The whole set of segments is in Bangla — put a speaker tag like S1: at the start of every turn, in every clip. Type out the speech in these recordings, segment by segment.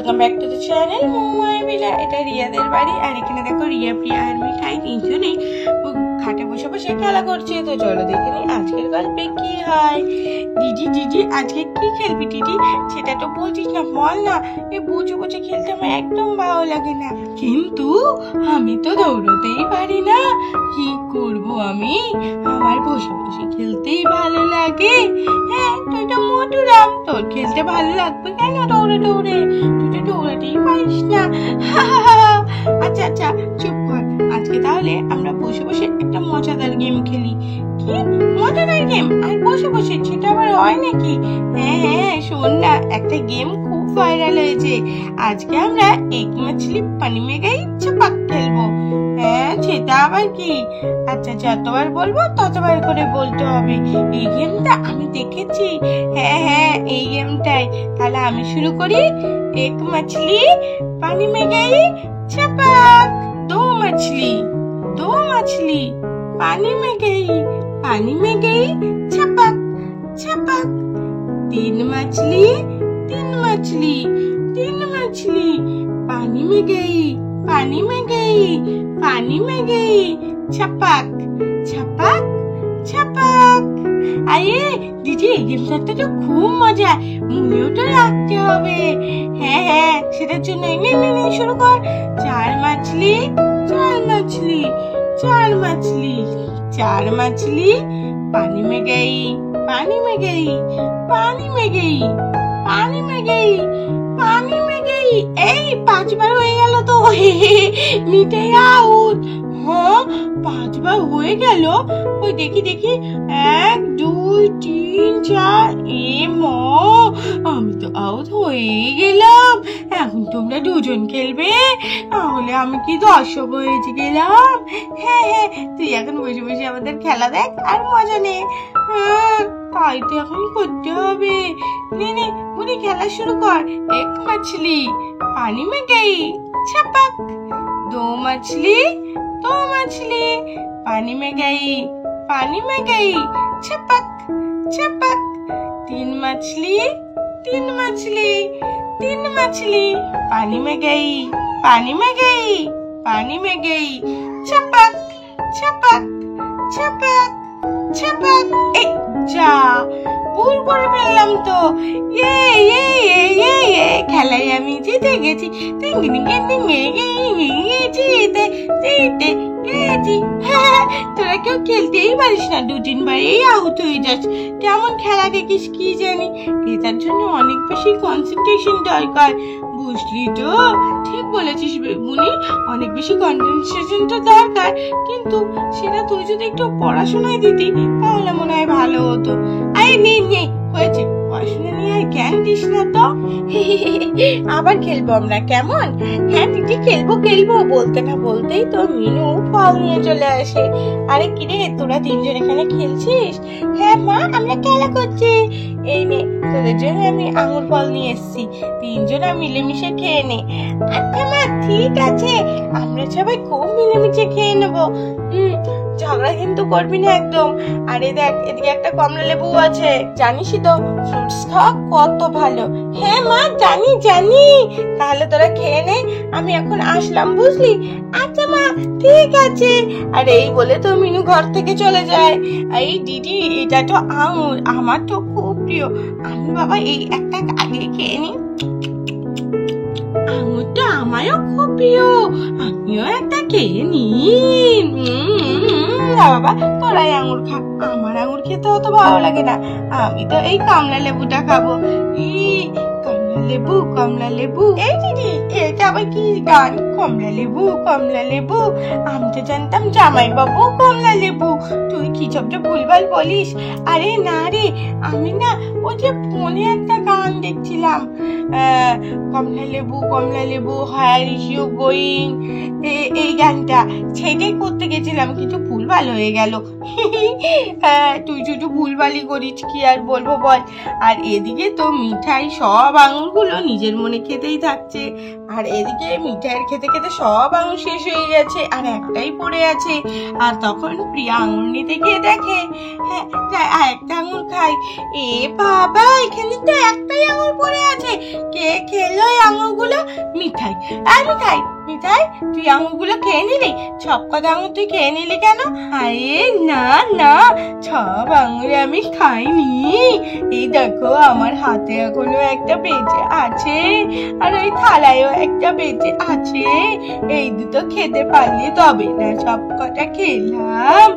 S1: Welcome back to the channel মোমাই বিলা। এটা রিয়াদের বাড়ি, আর এখানে দেখো রিয়া, প্রিয়া আর মিঠাই তিনজনেই খাটে বসে বসে খেলা করছে। তো চলো দেখে নি আজকের গল্পে কি হয়। দিদি দিদি আজকে কি খেলবি দিদি? সেটা তো বলছিস না, বল না। এই বুঝে বুঝে খেলতে আমার একদম ভালো লাগে না, কিন্তু আমি তো দৌড়তেই পারি না, কি করব আমি? আমার বসে বসে খেলতেই ভালো লাগে। হ্যাঁ, তুই তো মধুরাম, তোর খেলতে ভালো লাগবে কেন দৌড়ে দৌড়ে? তুই তো দৌড়াতেই পারিস না। আচ্ছা আচ্ছা চুপ কর। আজকে তাহলে আমরা বসে বসে একটা মজাদার গেম খেলি। কি মজাদার গেম? আর বসে বসে সেটা আবার হয় নাকি? হ্যাঁ হ্যাঁ, শোন না, একটা গেম খুব ভাইরাল হয়েছে। আজকে আমরা এক মাছলি পানি মে গই ছপাক খেলবো। হ্যাঁ, সেটা আবার কি? আচ্ছা যতবার বলবো ততবার করে বলতে হবে। এই গেমটা আমি দেখেছি। হ্যাঁ হ্যাঁ, এই গেমটাই। তাহলে আমি শুরু করি। এক মাছলি পানি মে গই ছপাক। दो मछली पानी में गई छपक छपक। तीन मछली पानी में गई छपक छपक छपक। আরে দিদি, এই গেমটা তো খুব মজা, মনেও তো রাখতে হবে। হ্যাঁ হ্যাঁ, সেটার জন্য শুরু কর। चार मछली पानी में गई এই 5 বার হয়ে গেল তো। মিঠাই আউট। হ্যাঁ, 5 বার হয়ে গেল। ওই দেখি 1 2 3 4। এ মা, আমি তো আউট হয়ে গেলাম। এখন তোমরা দুজন খেলবে, তাহলে আমি কি দর্শক হয়ে গেলাম? হ্যাঁ হ্যাঁ, তুই এখন বসে বসে আমাদের খেলা দেখ আর মজা নে। হ্যাঁ, তাই তো এখন করতে হবে। নে বুড়ি, খেলা শুরু কর। এক মাছলি पानी में गई छपक। दो मछली पानी में गई छपक छपक। तीन मछली पानी में गई छपक छपक छपक छपक। যা, ভুল করে ফেললাম তো। খেলায় আমি জিতে গেছি। তোরা কেউ খেলতেই পারিস না, 2-3 বারেই আউট হয়ে যাস। কেমন খেলা দেখিস কি জানি। এটার জন্য অনেক বেশি কনসেন্ট্রেশন দরকার, বুঝলি তো? ঠিক বলেছিস মুনি, অনেক বেশি কনসেন্ট্রেশন তো দরকার, কিন্তু সেটা তুই যদি একটু পড়াশোনায় দিতি তাহলে মনে হয় ভালো হতো। আরে নে হয়েছে, পড়াশোনা নিয়ে আর জ্ঞান দিস না তো। আবার খেলবো আমরা, কেমন? হ্যাঁ দিদি, খেলবো বলতে না বলতেই তো মিনু ফল নিয়ে চলে আসে। আরে কিরে, তোরা 3 জন এখানে খেলছিস? হ্যাঁ মা, আমরা খেলা করছি। এই নে, তোদের জন্য আমি আঙুর ফল নিয়ে এসেছি, 3 জনা মিলেমিশে খেয়ে নে। আচ্ছা মা, ঠিক আছে, আমরা সবাই খুব মিলেমিশে খেয়ে নেবো। ঝগড়া কিন্তু করবি না একদম। আরে দেখ, এদিকে একটা কমলা লেবু আছে, জানিসই তো ফ্রুটস খাওয়া কত ভালো। হ্যাঁ মা, জানি। তাহলে তোরা খেয়ে নে, আমি এখন আসলাম, বুঝলি? আচ্ছা মা, ঠিক আছে। আর এই বলে তো মিনু ঘর থেকে চলে যায়। এই দিদি, এটা তো আঙুর, আমার তো খুব প্রিয়। আমি বাবা এই একটা আগে খেয়ে নি। আঙুরটা আমারও খুব প্রিয়, আমিও একটা খেয়ে নি। বাবা, তোরাই আঙুর খা, আমার আঙুর খেতে অত ভালো লাগে না। আমি তো এই কমলা লেবুটা খাবো। কমলা লেবু। এই দিদি, এটা আবার কি গান? কমলা লেবু। আমি তো জানতাম জামাই বাবু কমলা লেবু। তুই কি সবটা ভুলভাল বলিস। আরে না রে, আমি না ওই যে ফোনে একটা গান দেখছিলাম, কমলা লেবু হায়ার ইস ইউ গোয়িং, এই গানটা, সেটাই করতে গেছিলাম, কিন্তু ভুলভাল হয়ে গেল। হ্যাঁ, তুই শুধু ভুলভালই করিস, কি আর বলবো বল। আর এদিকে তো মিঠাই সব আঙুরগুলো নিজের মনে খেতেই থাকছে, আর এদিকে মিঠাইয়ের খেতে খেতে সব আঙুর শেষ হয়ে গেছে আর একটাই পড়ে আছে। আর তখন প্রিয়া আঙুর নিতে গিয়ে দেখে, হ্যাঁ আর একটা আঙুর খাই। এ বাবা, এখানে তো একটাই আঙুর পড়ে আছে। কে খেলো এই আঙুরগুলো? মিঠাই। আর মিঠাই, মিঠাই তুই আঙুরগুলো খেয়ে নিলি? সব কটা আঙুর তুই খেয়ে নিলি কেন? আরে না না, সব আঙুর আমি খাইনি। এই দেখো, আমার হাতে এখনো একটা বেঁচে আছে, আর ওই থালায়ও একটা বেঁচে আছে। এই দুটো খেতে পারলে তবে না সব কটা খেলাম।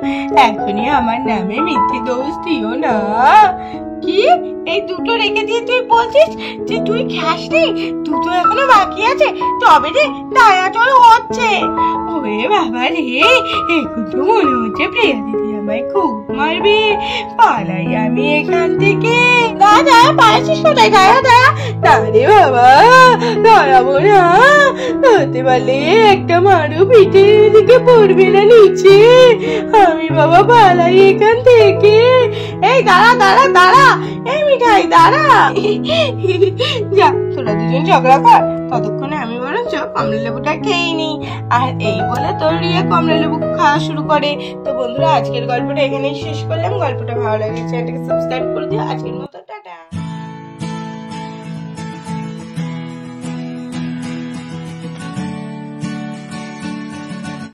S1: এখনই আমার নামে মিথ্যে দোষ দিও না। কি, এই দুটো রেখে দিয়ে তুই বলছিস যে তুই খাসনি? দুটো এখনো বাকি আছে, তবে রে দাঁড়া তোর হচ্ছে। ওরে বাবা রে, এখন তো মনে হচ্ছে প্রিয়া দিদি আমায় খুব মারবে। পালাই আমি এখান থেকে। দাদা পালাচ্ছিস কোথায়? দাঁড়া দাঁড়া। দাঁড়ে বাবা, দাঁড়াবো না। ধরতে পারলে একটা মারু, পিঠে দিকে পড়বে না নিচে। আমি বাবা পালাই এখান থেকে। এই দাঁড়া দাঁড়া দাঁড়া, এই মিঠাই দাঁড়া। যা, তোরা দুজন ঝগড়া কর, ততক্ষণে আমি বরঞ্চ কমলা লেবুটা খেয়ে নি। আর এই বলে তোর রিয়া কমলা লেবু খাওয়া শুরু করে। তো বন্ধুরা, আজকের গল্পটা এখানেই শেষ করলাম। গল্পটা ভালো লাগলে চ্যানেলটাকে সাবস্ক্রাইব করে দিও। আজকের মতো টাটা।